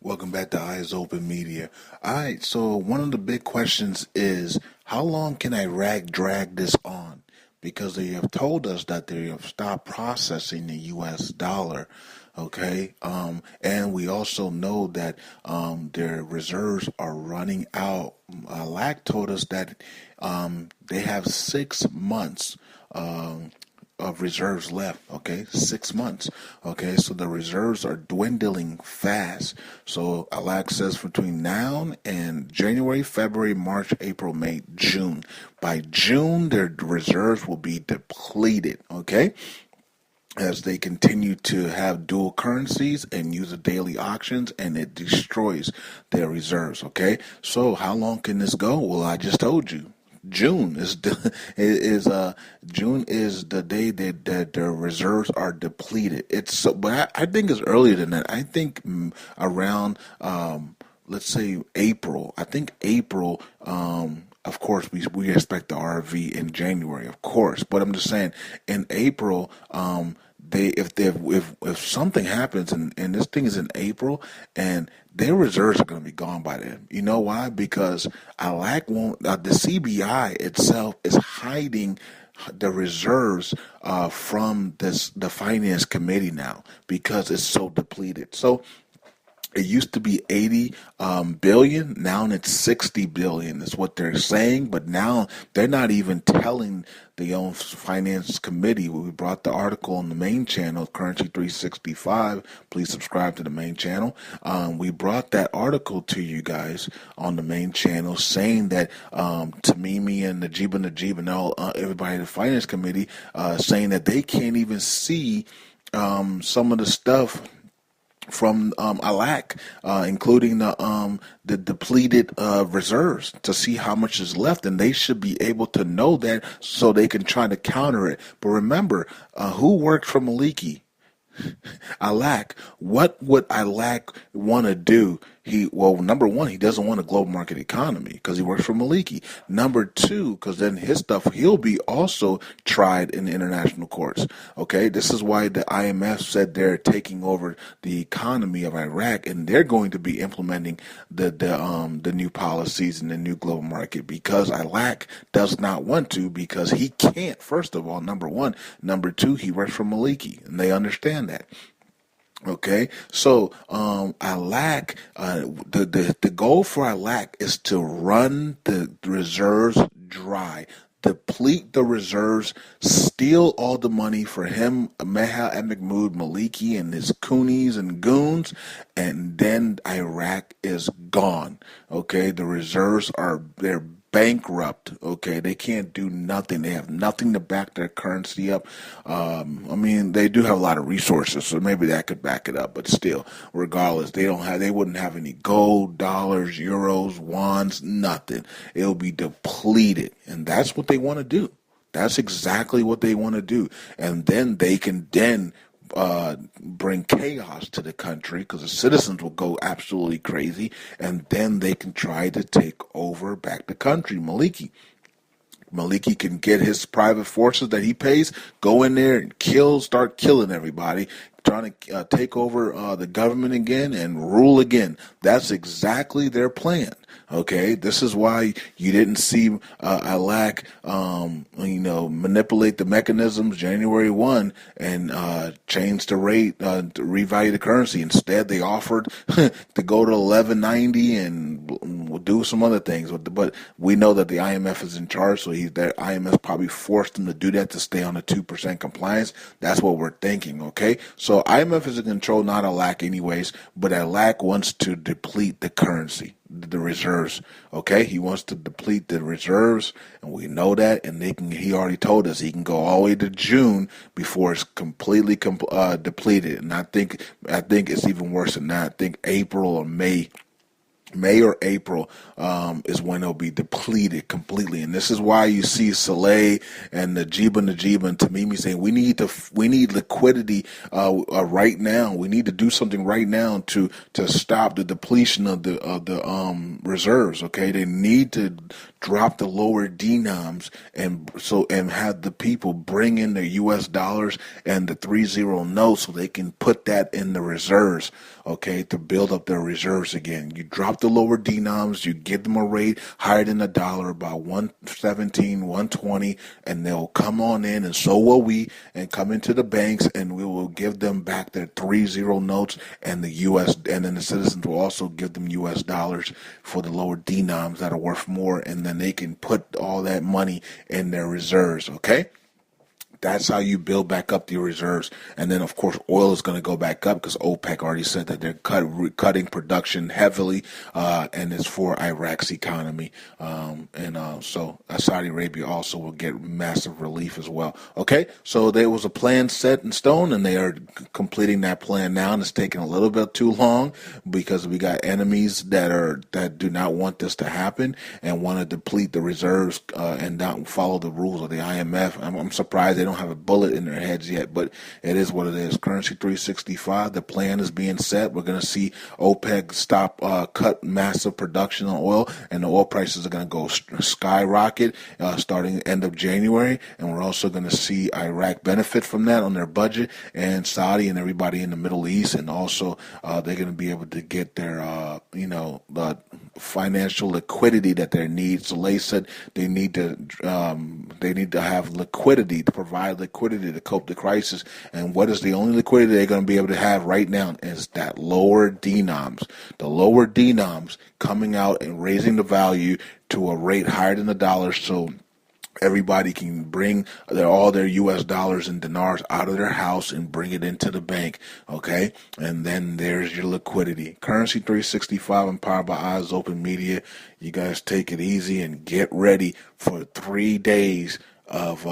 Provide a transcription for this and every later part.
Welcome back to Eyes Open Media. All right, so one of the big questions is how long can Iraq drag this on? Because they have told us that they have stopped processing the U.S. dollar, okay? And we also know that their reserves are running out. Iraq told us that they have 6 months. Of reserves left. Okay, 6 months. Okay, so the reserves are dwindling fast. So Alex says between now and January, February, March, April, May, June. By June, their reserves will be depleted. Okay, as they continue to have dual currencies and use the daily auctions, and it destroys their reserves. Okay, so how long can this go? Well, I just told you. June is June is the day that their reserves are depleted. It's so, but I think it's earlier than that. I think around let's say April. I think April. Of course, we expect the RV in January, of course. But I'm just saying, in April, if something happens and this thing is in April and their reserves are going to be gone by then. You know why? Because Iraq won't. The CBI itself is hiding the reserves from the finance committee now because it's so depleted. So it used to be 80 billion. Now it's 60 billion is what they're saying. But now they're not even telling the own finance committee. We brought the article on the main channel, Currency 365. Please subscribe to the main channel. We brought that article to you guys on the main channel saying that Tamimi and Najib and all everybody in the finance committee saying that they can't even see some of the stuff from Iraq, including the depleted reserves, to see how much is left, and they should be able to know that so they can try to counter it. But remember, who worked for Maliki? Iraq. What would Iraq want to do? Number one, he doesn't want a global market economy because he works for Maliki. Number two, because then his stuff, he'll be also tried in the international courts. Okay, this is why the IMF said they're taking over the economy of Iraq, and they're going to be implementing the new policies in the new global market because Iraq does not want to, because he can't. First of all, number one. Number two, he works for Maliki, and they understand that. Okay, so Iraq, the goal for Iraq is to run the reserves dry, deplete the reserves, steal all the money for him, Meha and Mahmoud Maliki and his coonies and goons, and then Iraq is gone. Okay, the reserves they're bankrupt. Okay, they can't do nothing. They have nothing to back their currency up. They do have a lot of resources, so maybe that could back it up. But still, regardless, they wouldn't have any gold, dollars, euros, wands, nothing. It'll be depleted, and that's what they want to do. That's exactly what they want to do, and then they can bring chaos to the country because the citizens will go absolutely crazy, and then they can try to take over back the country. Maliki can get his private forces that he pays, go in there and start killing everybody, trying to take over the government again and rule again. That's exactly their plan. Okay, this is why you didn't see Iraq, manipulate the mechanisms January 1 and change the rate, to revalue the currency. Instead, they offered to go to 1190 and do some other things. But we know that the IMF is in charge, so the IMF probably forced them to do that to stay on the 2% compliance. That's what we're thinking. Okay, so IMF is in control, not Iraq, anyways. But Iraq wants to deplete the currency, the reserves. Okay, he wants to deplete the reserves, and we know that. And he already told us he can go all the way to June before it's completely depleted. And I think it's even worse than that. I think April or May May or April is when they'll be depleted completely, and this is why you see Saleh and Najiba and Tamimi saying we need liquidity right now. We need to do something right now to stop the depletion of the reserves. Okay, they need to drop the lower denoms and have the people bring in their U.S. dollars and the 3-0 notes so they can put that in the reserves. Okay, to build up their reserves again. You drop the lower denoms, you give them a rate higher than the dollar, about 117, 120, and they'll come on in, and so will we, and come into the banks, and we will give them back their 3-0 notes and the U.S. and then the citizens will also give them U.S. dollars for the lower denoms that are worth more, and then they can put all that money in their reserves. Okay. That's how you build back up your reserves. And then, of course, oil is going to go back up because OPEC already said that they're cutting production heavily, and it's for Iraq's economy. So Saudi Arabia also will get massive relief as well. Okay, so there was a plan set in stone, and they are completing that plan now, and it's taking a little bit too long because we got enemies that do not want this to happen and want to deplete the reserves and not follow the rules of the IMF. I'm surprised they don't have a bullet in their heads yet, but it is what it is. Currency 365, the plan is being set. We're going to see OPEC cut massive production on oil, and the oil prices are going to go skyrocket starting end of January, and we're also going to see Iraq benefit from that on their budget, and Saudi and everybody in the Middle East, and also they're going to be able to get their the financial liquidity that they need. So they said they need to have liquidity to provide liquidity to cope the crisis. And what is the only liquidity they're going to be able to have right now is that lower denoms. The lower denoms coming out and raising the value to a rate higher than the dollar, so everybody can bring all their U.S. dollars and dinars out of their house and bring it into the bank, okay? And then there's your liquidity. Currency 365 and powered by Eyes Open Media. You guys take it easy and get ready for 3 days of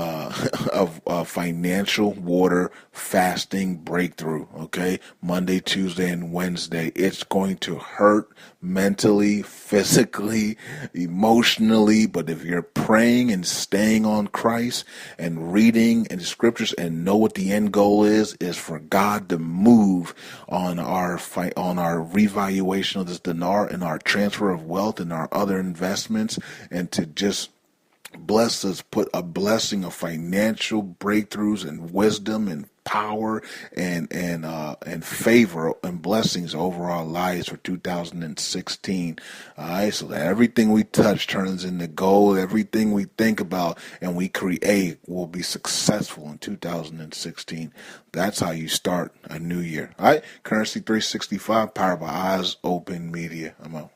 financial water fasting breakthrough, okay? Monday, Tuesday, and Wednesday. It's going to hurt mentally, physically, emotionally, but if you're praying and staying on Christ and reading in the scriptures and know what the end goal is for God to move on our revaluation of this dinar and our transfer of wealth and our other investments, and to just bless us, put a blessing of financial breakthroughs and wisdom and power and favor and blessings over our lives for 2016. All right, so that everything we touch turns into gold. Everything we think about and we create will be successful in 2016. That's how you start a new year. All right, Currency 365, powered by Eyes Open Media. I'm out.